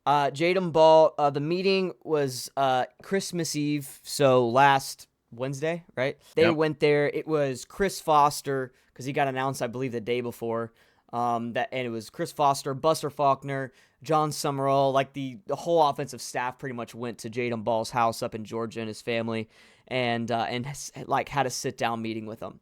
Jadan Baugh, the meeting was Christmas Eve, so last Wednesday, right? They Yep. went there. It was Chris Foster because he got announced, I believe, the day before. And it was Chris Foster, Buster Faulkner, John Summerall, like the whole offensive staff pretty much went to Jadan Ball's house up in Georgia and his family, and like had a sit down meeting with him.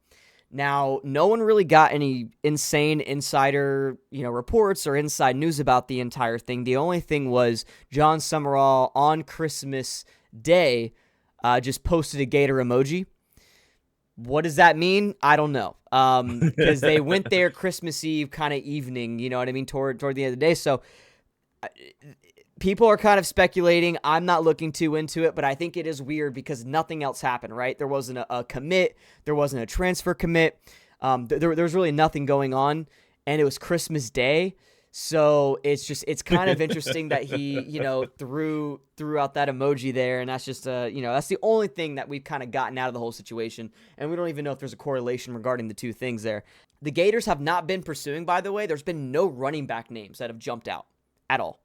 Now, no one really got any insane insider, reports or inside news about the entire thing. The only thing was John Summerall on Christmas Day just posted a gator emoji. What does that mean? I don't know. Because they went there Christmas Eve kind of evening, you know what I mean, toward the end of the day. So people are kind of speculating. I'm not looking too into it, but I think it is weird because nothing else happened, right? There wasn't a commit. There wasn't a transfer commit. There was really nothing going on, and it was Christmas Day. So it's kind of interesting that he, threw out that emoji there, and that's just that's the only thing that we've kind of gotten out of the whole situation, and we don't even know if there's a correlation regarding the two things there. The Gators have not been pursuing, by the way. There's been no running back names that have jumped out at all.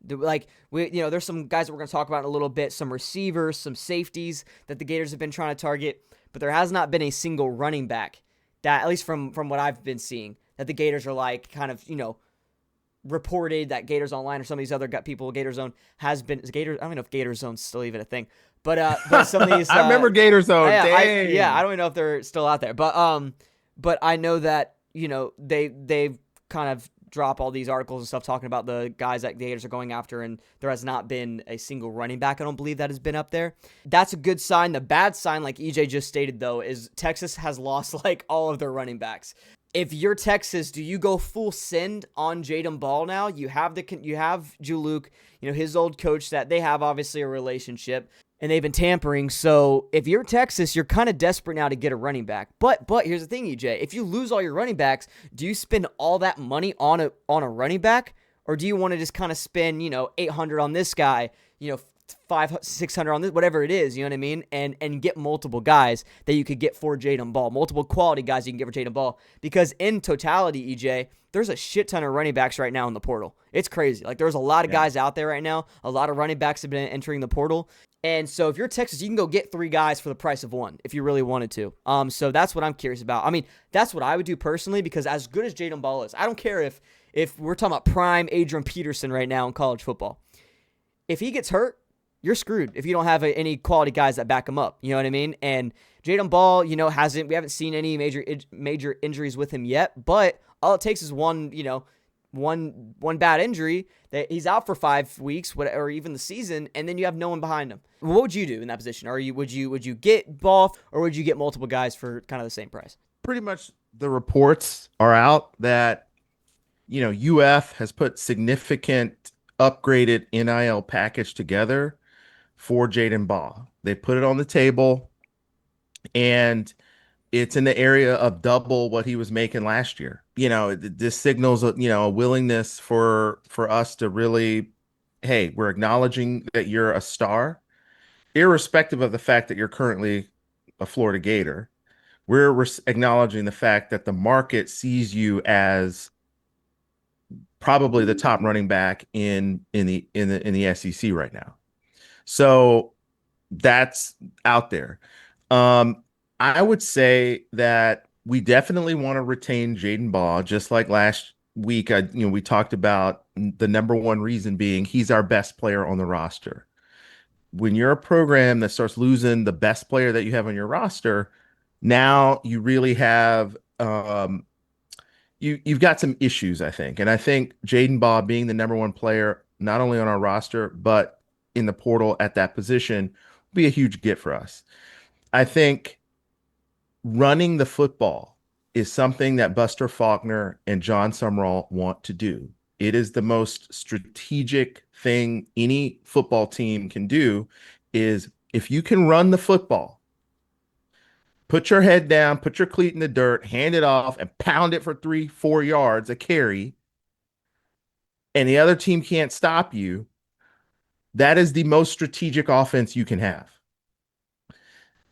Like there's some guys that we're going to talk about in a little bit, some receivers, some safeties that the Gators have been trying to target, but there has not been a single running back that, at least from what I've been seeing, that the Gators are like kind of reported that Gators Online or some of these other people, Gator Zone has been Gators. I don't even know if Gator Zone's still even a thing, but some of these I remember Gator Zone. I Dang. don't even know if they're still out there, but I know that they've kind of drop all these articles and stuff talking about the guys that the Gators are going after, and there has not been a single running back, I don't believe, that has been up there. That's a good sign. The bad sign, like EJ just stated, though, is Texas has lost like all of their running backs. If you're Texas, do you go full send on Jadan Baugh now? You have Juluk, his old coach that they have obviously a relationship, and they've been tampering. So if you're Texas, you're kind of desperate now to get a running back. But here's the thing, EJ. If you lose all your running backs, do you spend all that money on a running back, or do you want to just kind of spend 800 on this guy, 500-600 on this, whatever it is, you know what I mean, and get multiple guys that you could get for Jadan Baugh, multiple quality guys you can get for Jadan Baugh, because in totality, EJ, there's a shit ton of running backs right now in the portal. It's crazy. Like, there's a lot of Yeah. guys out there right now. A lot of running backs have been entering the portal. And so if you're Texas, you can go get 3 guys for the price of 1 if you really wanted to. So that's what I'm curious about. I mean, that's what I would do personally, because as good as Jadan Baugh is, I don't care if we're talking about prime Adrian Peterson right now in college football. If he gets hurt, you're screwed if you don't have any quality guys that back him up. You know what I mean? And Jadan Baugh, we haven't seen any major injuries with him yet, but all it takes is one bad injury that he's out for 5 weeks, or even the season, and then you have no one behind him. What would you do in that position? Would you get Baugh, or would you get multiple guys for kind of the same price? Pretty much the reports are out that, UF has put significant upgraded NIL package together for Jadan Baugh. They put it on the table, and it's in the area of double what he was making last year. This signals a willingness for us to really, hey, we're acknowledging that you're a star, irrespective of the fact that you're currently a Florida Gator. We're acknowledging the fact that the market sees you as probably the top running back in the SEC right now. So that's out there. Um, I would say that we definitely want to retain Jadan Baugh, just like last week. We talked about the number one reason being he's our best player on the roster. When you're a program that starts losing the best player that you have on your roster, now you really have you've got some issues, I think. And I think Jadan Baugh being the number one player, not only on our roster, but in the portal at that position, will be a huge get for us. I think running the football is something that Buster Faulkner and John Summerall want to do. It is the most strategic thing any football team can do is if you can run the football, put your head down, put your cleat in the dirt, hand it off, and pound it for 3-4 yards a carry, and the other team can't stop you, that is the most strategic offense you can have.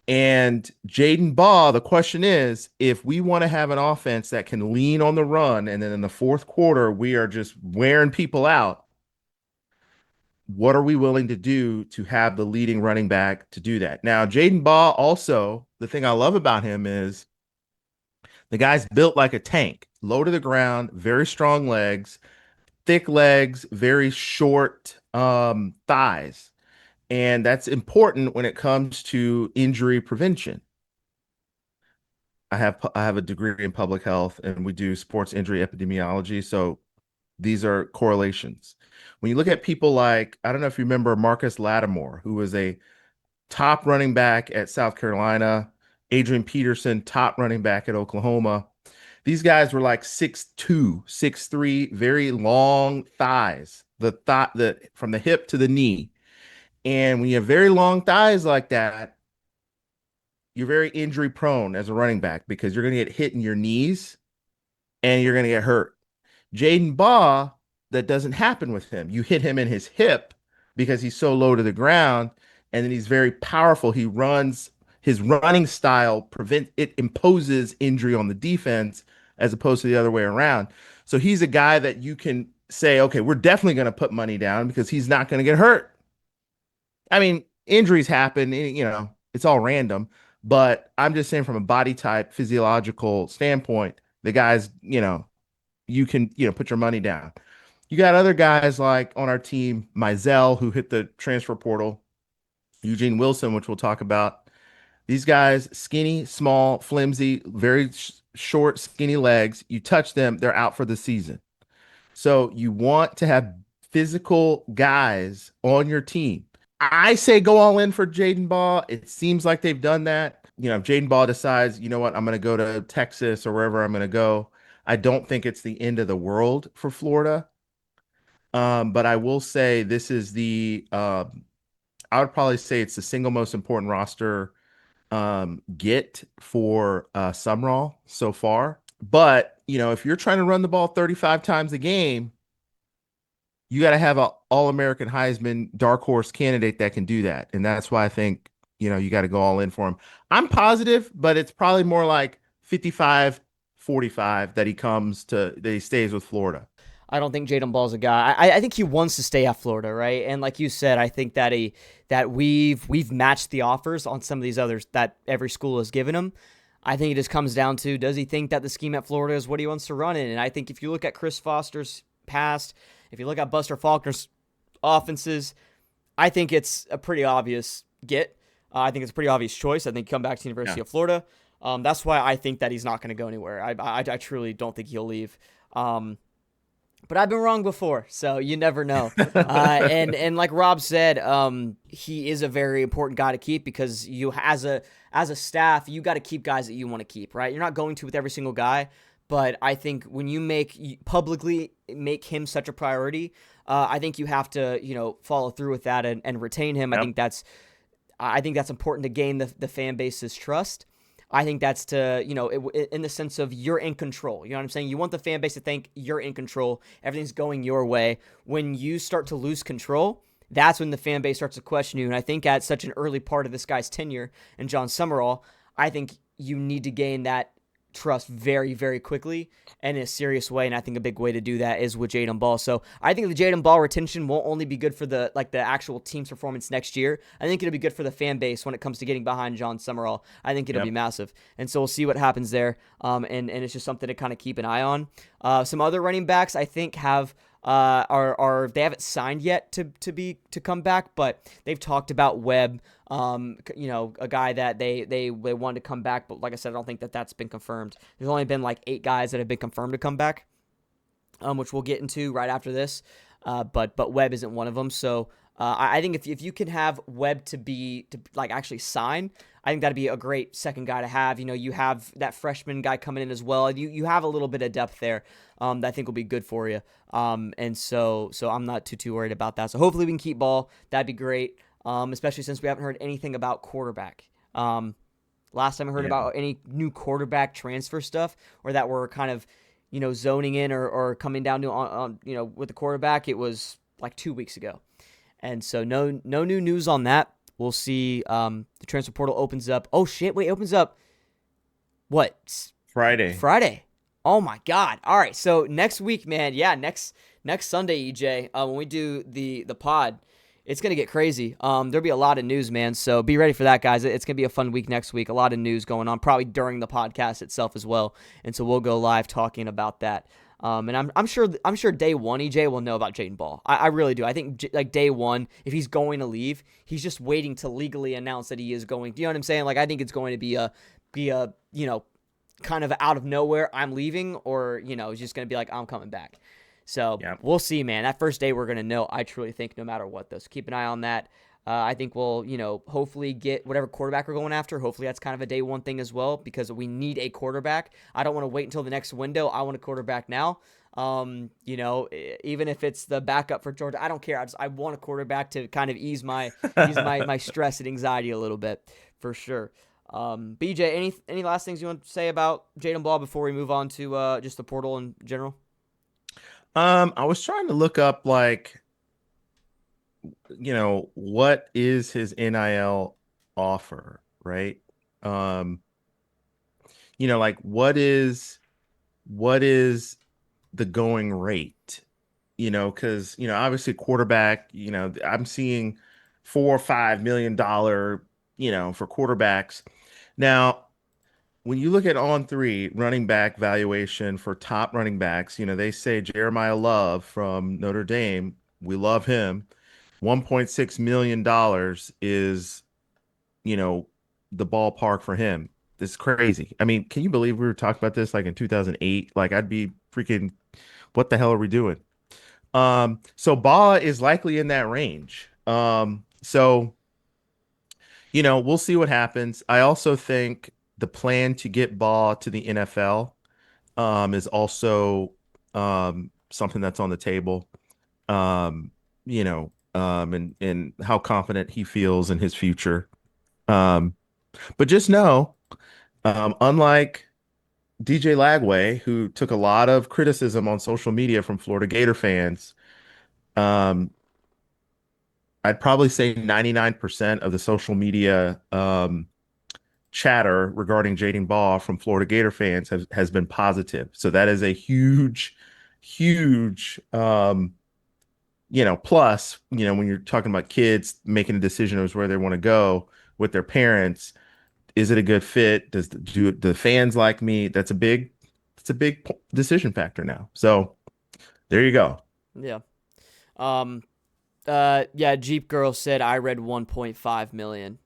And Jadan Baugh, the question is, if we want to have an offense that can lean on the run, and then in the fourth quarter, we are just wearing people out, what are we willing to do to have the leading running back to do that? Now, Jadan Baugh also, the thing I love about him is the guy's built like a tank, low to the ground, very strong legs, thick legs, very short thighs. And that's important when it comes to injury prevention. I have a degree in public health and we do sports injury epidemiology. So these are correlations. When you look at people like, I don't know if you remember Marcus Lattimore, who was a top running back at South Carolina, Adrian Peterson, top running back at Oklahoma. These guys were like 6'2", 6'3", very long thighs, the from the hip to the knee. And when you have very long thighs like that, you're very injury prone as a running back because you're going to get hit in your knees and you're going to get hurt. Jadan Baugh, that doesn't happen with him. You hit him in his hip because he's so low to the ground, and then he's very powerful. He runs his running style imposes injury on the defense as opposed to the other way around. So he's a guy that you can say, okay, we're definitely going to put money down because he's not going to get hurt. I mean, injuries happen, it's all random, but I'm just saying from a body type, physiological standpoint, the guy's, you can, put your money down. You got other guys like on our team, Mizell, who hit the transfer portal, Eugene Wilson, which we'll talk about. These guys, skinny, small, flimsy, very short, skinny legs. You touch them, they're out for the season. So you want to have physical guys on your team. I say go all in for Jadan Baugh. It seems like they've done that. If Jadan Baugh decides, you know what, I'm going to go to Texas or wherever I'm going to go, I don't think it's the end of the world for Florida. But I will say this is I would probably say it's the single most important roster get for Summerall so far. But, if you're trying to run the ball 35 times a game, you got to have an all-American Heisman dark horse candidate that can do that. And that's why I think, you got to go all in for him. I'm positive, but it's probably more like 55-45 that he stays with Florida. I don't think Jadan Ball's a guy. I think he wants to stay at Florida, right? And like you said, I think that we've matched the offers on some of these others that every school has given him. I think it just comes down to, does he think that the scheme at Florida is what he wants to run in? And I think if you look at Chris Foster's past, if you look at Buster Faulkner's offenses, I think it's a pretty obvious get. I think it's a pretty obvious choice. I think come back to the University of Florida. That's why I think that he's not going to go anywhere. I truly don't think he'll leave. But I've been wrong before, so you never know. And like Rob said, he is a very important guy to keep because you, as a staff, you got to keep guys that you want to keep, right? You're not going to with every single guy, but I think when you publicly make him such a priority, I think you have to follow through with that and retain him. Yep. I think that's important to gain the fan base's trust. I think that's in the sense of you're in control. You know what I'm saying? You want the fan base to think you're in control. Everything's going your way. When you start to lose control, that's when the fan base starts to question you. And I think at such an early part of this guy's tenure and John Summerall, I think you need to gain that trust very, very quickly and in a serious way. And I think a big way to do that is with Jadan Baugh. So I think the Jadan Baugh retention won't only be good for the actual team's performance next year. I think it'll be good for the fan base when it comes to getting behind John Summerall. I think it'll be massive. And so we'll see what happens there. And it's just something to kind of keep an eye on. Some other running backs I think have they haven't signed yet to come back, but they've talked about Webb, a guy that they wanted to come back, but like I said, I don't think that's been confirmed. There's only been like 8 guys that have been confirmed to come back, which we'll get into right after this. But Webb isn't one of them. So I think if you can have Webb to actually sign, I think that'd be a great second guy to have. You have that freshman guy coming in as well. You have a little bit of depth there that I think will be good for you. And so I'm not too worried about that. So hopefully we can keep Ball. That'd be great, especially since we haven't heard anything about quarterback. Last time I heard about any new quarterback transfer stuff or that we're kind of zoning in or coming down to on with the quarterback, it was like 2 weeks ago. And so no new news on that. We'll see. The transfer portal opens up. Oh, shit. Wait, it opens up what? Friday. Oh, my God. All right. So next week, man. Yeah, next next Sunday, EJ, when we do the pod, it's gonna get crazy. There'll be a lot of news, man. So be ready for that, guys. It's gonna be a fun week next week. A lot of news going on, probably during the podcast itself as well. And so we'll go live talking about that. And I'm sure day one EJ will know about Jaden Ball. I really do. I think like day one, if he's going to leave, he's just waiting to legally announce that he is going. Do you know what I'm saying? Like I think it's going to be a kind of out of nowhere, I'm leaving, or it's just going to be like I'm coming back. So Yeah. we'll see, man. That first day we're going to know. I truly think no matter what, though. So keep an eye on that. I think we'll, hopefully get whatever quarterback we're going after. Hopefully that's kind of a day one thing as well because we need a quarterback. I don't want to wait until the next window. I want a quarterback now. Even if it's the backup for Georgia, I don't care. I want a quarterback to kind of ease my stress and anxiety a little bit for sure. BJ, any last things you want to say about Jaden Ball before we move on to just the portal in general? I was trying to look up like, what is his NIL offer, right? Um, like what is the going rate? Because obviously quarterback, I'm seeing $4 or $5 million, for quarterbacks. Now, when you look at on three running back valuation for top running backs, they say Jeremiah Love from Notre Dame, we love him. $1.6 million is, you know, the ballpark for him. It's crazy. I mean, can you believe we were talking about this like in 2008? Like I'd be freaking, what the hell are we doing? So Baugh is likely in that range. So we'll see what happens. I also think the plan to get Baugh to the NFL is also something that's on the table. And how confident he feels in his future. Um, but just know, unlike DJ Lagway, who took a lot of criticism on social media from Florida Gator fans, um, I'd probably say 99% of the social media chatter regarding Jaden Baugh from Florida Gator fans has been positive. So that is a huge, huge, plus, when you're talking about kids making a decision as where they want to go with their parents, is it a good fit? Do the fans like me? It's a big decision factor now. So there you go. Yeah. Um. Yeah. Jeep Girl said I read 1.5 million.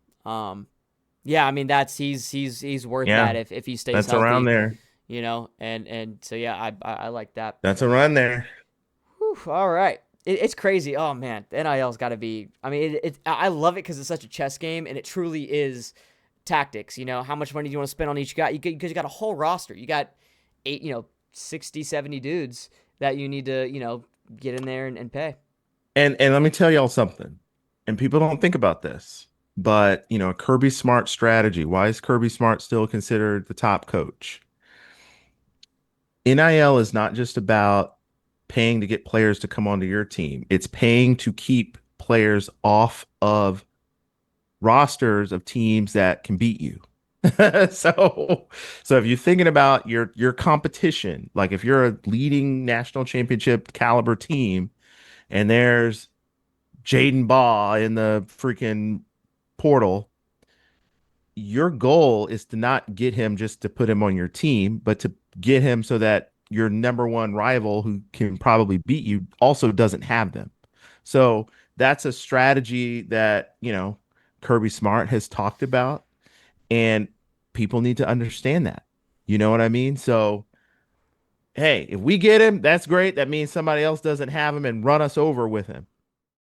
Yeah. I mean he's worth that Yeah, if he stays that's around healthy. there. And so yeah, I like that. That's around there. Whew, all right. It's crazy. Oh man, the NIL's got to be. I mean, I love it because it's such a chess game, and it truly is tactics. How much money do you want to spend on each guy? Because you got a whole roster. You got 60, 70 dudes that you need to get in there and pay. And let me tell y'all something. And people don't think about this, but a Kirby Smart strategy. Why is Kirby Smart still considered the top coach? NIL is not just about paying to get players to come onto your team. It's paying to keep players off of rosters of teams that can beat you. so so if you're thinking about your competition, like if you're a leading national championship caliber team and there's Jaden Baugh in the freaking portal, your goal is to not get him just to put him on your team, but to get him so that your number one rival who can probably beat you also doesn't have them. So that's a strategy that, Kirby Smart has talked about, and people need to understand that. You know what I mean? So, hey, if we get him, that's great. That means somebody else doesn't have him and run us over with him.